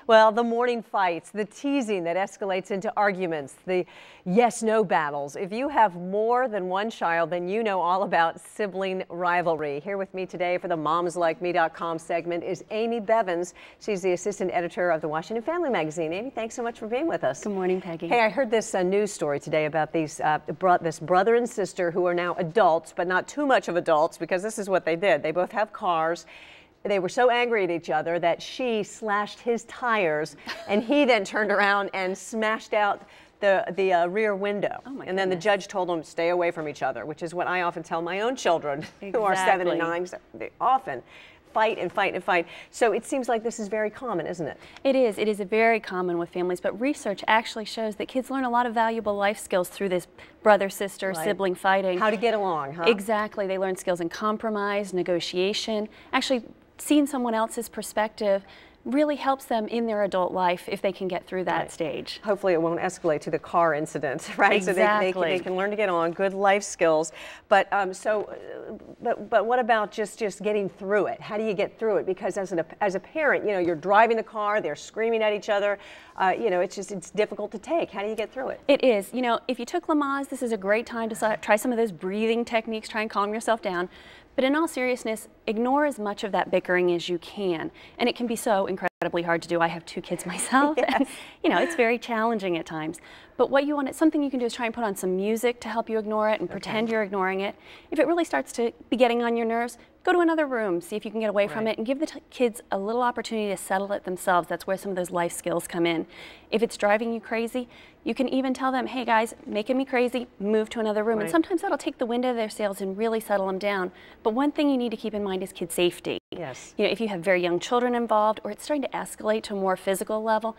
Well, the morning fights, the teasing that escalates into arguments, the yes-no battles. If you have more than one child, then you know all about sibling rivalry. Here with me today for the MomsLikeMe.com segment is Amy Bevins. She's the assistant editor of the Washington Family Magazine. Amy, thanks so much for being with us. Good morning, Peggy. Hey, I heard this news story today about these this brother and sister who are now adults, but not too much of adults, because this is what they did. They both have cars. They were so angry at each other that she slashed his tires, and he then turned around and smashed out the rear window. Oh my and then the goodness. judge told them to stay away from each other, which is what I often tell my own children who are 7 and 9. They often fight and fight and fight. So it seems like this is very common, isn't it? It is. It is very common with families, but research actually shows that kids learn a lot of valuable life skills through this brother-sister sibling fighting. How to get along, huh? Exactly. They learn skills in compromise, negotiation, actually seeing someone else's perspective really helps them in their adult life if they can get through that stage. Hopefully it won't escalate to the car incident, right? Exactly. So they can learn to get on, good life skills. But but what about just getting through it? How do you get through it? because as a parent, you know, you're driving the car, they're screaming at each other. You know, it's difficult to take. How do you get through it? It is. You know, if you took Lamaze, this is a great time to try some of those breathing techniques, try and calm yourself down. But in all seriousness, ignore as much of that bickering as you can. And it can be so incredibly hard to do. I have 2 kids myself. Yes. And, you know, it's very challenging at times. But what you want, something you can do is try and put on some music to help you ignore it and pretend you're ignoring it. If it really starts to be getting on your nerves, go to another room, see if you can get away from it, and give the kids a little opportunity to settle it themselves. That's where some of those life skills come in. If it's driving you crazy, you can even tell them, hey guys, making me crazy, move to another room. And sometimes that'll take the wind out of their sails and really settle them down. But one thing you need to keep in mind is kid safety. Yes. You know, if you have very young children involved, or it's starting to escalate to a more physical level,